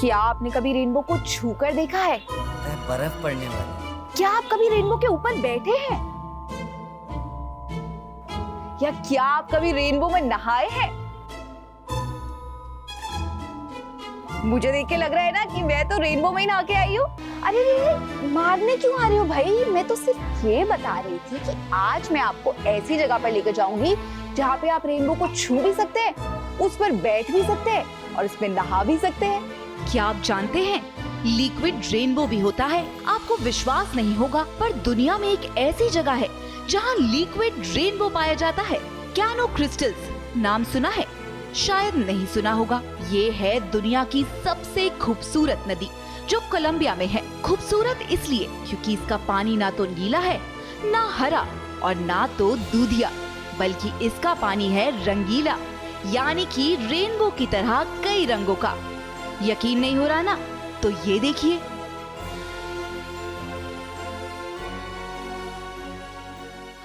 क्या आपने कभी रेनबो को छूकर देखा है? बर्फ पड़ने वाली। क्या आप कभी रेनबो के ऊपर बैठे हैं? या क्या आप कभी रेनबो में नहाए हैं? मुझे देख के लग रहा है ना कि मैं तो रेनबो में ही नहा के आई हूँ। अरे मारने क्यों आ रही हो भाई? मैं तो सिर्फ ये बता रही थी कि आज मैं आपको ऐसी जगह पर लेकर जाऊंगी जहाँ पे आप रेनबो को छू भी सकते हैं, उस पर बैठ भी सकते हैं और उसमें नहा भी सकते हैं। क्या आप जानते हैं लिक्विड रेनबो भी होता है? आपको विश्वास नहीं होगा पर दुनिया में एक ऐसी जगह है जहाँ लिक्विड रेनबो पाया जाता है। कैनो क्रिस्टल्स नाम सुना है? शायद नहीं सुना होगा। ये है दुनिया की सबसे खूबसूरत नदी जो कोलंबिया में है। खूबसूरत इसलिए क्योंकि इसका पानी ना तो नीला है, ना हरा और ना तो दूधिया, बल्कि इसका पानी है रंगीला, यानी कि रेनबो की तरह कई रंगों का। यकीन नहीं हो रहा ना? तो ये देखिए।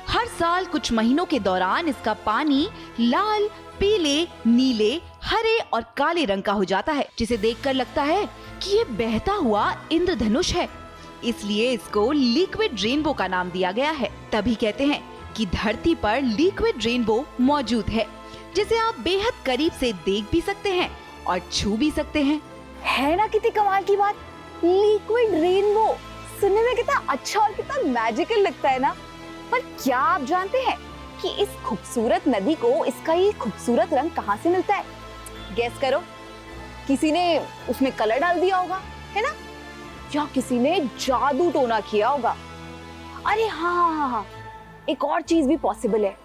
हर साल कुछ महीनों के दौरान इसका पानी लाल, पीले, नीले, हरे और काले रंग का हो जाता है, जिसे देखकर लगता है कि ये बहता हुआ इंद्रधनुष है। इसलिए इसको लिक्विड रेनबो का नाम दिया गया है। तभी कहते हैं कि धरती पर लिक्विड रेनबो मौजूद है, जिसे आप बेहद करीब से देख भी सकते हैं और छू भी सकते हैं। है ना कितनी कमाल की बात? लिक्विड रेनबो सुनने में कितना अच्छा और कितना मैजिकल लगता है ना। पर क्या आप जानते हैं कि इस खूबसूरत नदी को इसका ये खूबसूरत रंग कहाँ से मिलता है? गेस करो। किसी ने उसमें कलर डाल दिया होगा, है ना? या किसी ने जादू टोना किया होगा। अरे हाँ, एक और चीज भी पॉसिबल है।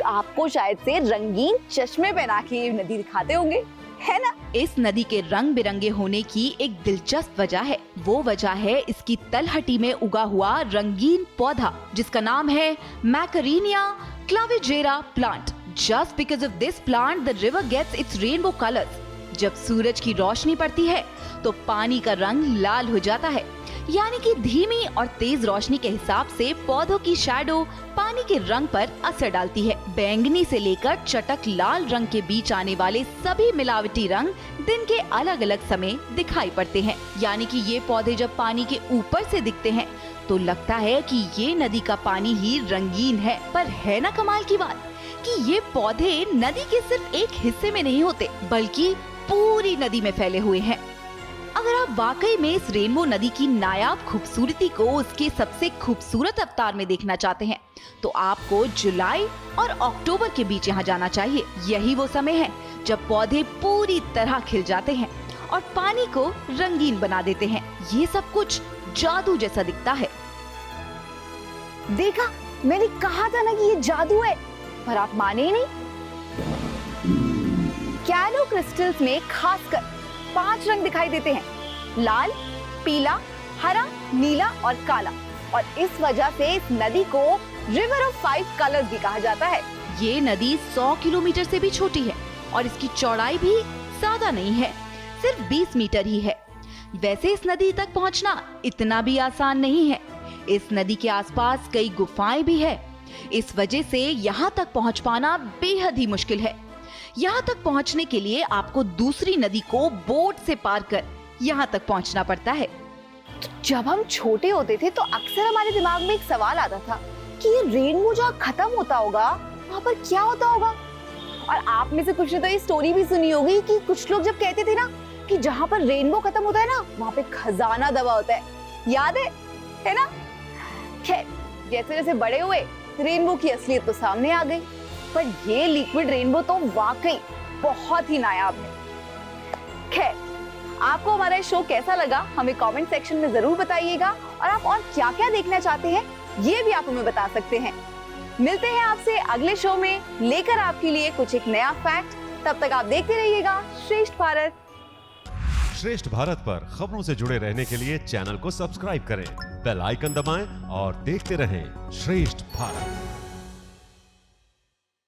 आपको शायद से रंगीन चश्मे पहना के ये नदी दिखाते होंगे, है ना? इस नदी के रंग बिरंगे होने की एक दिलचस्प वजह है। वो वजह है इसकी तलहटी में उगा हुआ रंगीन पौधा, जिसका नाम है Macarenia clavigera plant. Just because of this plant the river gets its rainbow colours. जब सूरज की रोशनी पड़ती है तो पानी का रंग लाल हो जाता है, यानी कि धीमी और तेज रोशनी के हिसाब से पौधों की शैडो पानी के रंग पर असर डालती है। बैंगनी से लेकर चटक लाल रंग के बीच आने वाले सभी मिलावटी रंग दिन के अलग अलग समय दिखाई पड़ते हैं। यानी कि ये पौधे जब पानी के ऊपर से दिखते हैं तो लगता है कि ये नदी का पानी ही रंगीन है। पर है ना कमाल की बात कि ये पौधे नदी के सिर्फ एक हिस्से में नहीं होते, बल्कि पूरी नदी में फैले हुए हैं। अगर आप वाकई में इस रेनबो नदी की नायाब खूबसूरती को उसके सबसे खूबसूरत अवतार में देखना चाहते हैं तो आपको जुलाई और अक्टूबर के बीच यहाँ जाना चाहिए। यही वो समय है जब पौधे पूरी तरह खिल जाते हैं और पानी को रंगीन बना देते हैं। ये सब कुछ जादू जैसा दिखता है। देखा, मैंने कहा था ना कि ये जादू है, पर आप माने ही नहीं। कैनो क्रिस्टल्स में खासकर 5 रंग दिखाई देते हैं: लाल, पीला, हरा, नीला और काला। और इस वजह से इस नदी को रिवर ऑफ 5 कलर्स भी कहा जाता है। ये नदी 100 किलोमीटर से भी छोटी है और इसकी चौड़ाई भी ज्यादा नहीं है, सिर्फ 20 मीटर ही है। वैसे इस नदी तक पहुंचना इतना भी आसान नहीं है। इस नदी के आसपास कई गुफाएं भी है। इस वजह से यहाँ तक पहुँच पाना बेहद ही मुश्किल है। यहाँ तक पहुँचने के लिए आपको दूसरी नदी को बोट से पार कर यहाँ तक पहुँचना पड़ता है। तो जब हम छोटे होते थे तो अक्सर हमारे दिमाग में एक सवाल आता था कि ये रेनबो जहाँ खत्म होता होगा वहाँ पर क्या होता होगा। और आप में से कुछ ने तो ये स्टोरी भी सुनी होगी कि कुछ लोग जब कहते थे ना कि जहाँ पर रेनबो खत्म होता है ना वहाँ पे खजाना दबा होता है। याद है ना? खैर, जैसे जैसे बड़े हुए रेनबो की असलियत तो सामने आ गई। पर ये लिक्विड रेनबो तो वाकई बहुत ही नायाब है। खैर, आपको हमारा शो कैसा लगा हमें कमेंट सेक्शन में जरूर बताइएगा। और आप और क्या क्या देखना चाहते हैं ये भी आप हमें बता सकते हैं। मिलते हैं आपसे अगले शो में लेकर आपके लिए कुछ एक नया फैक्ट। तब तक आप देखते रहिएगा श्रेष्ठ भारत। श्रेष्ठ भारत पर खबरों से जुड़े रहने के लिए चैनल को सब्सक्राइब करें, बेल आइकन दबाएं और देखते रहें श्रेष्ठ भारत।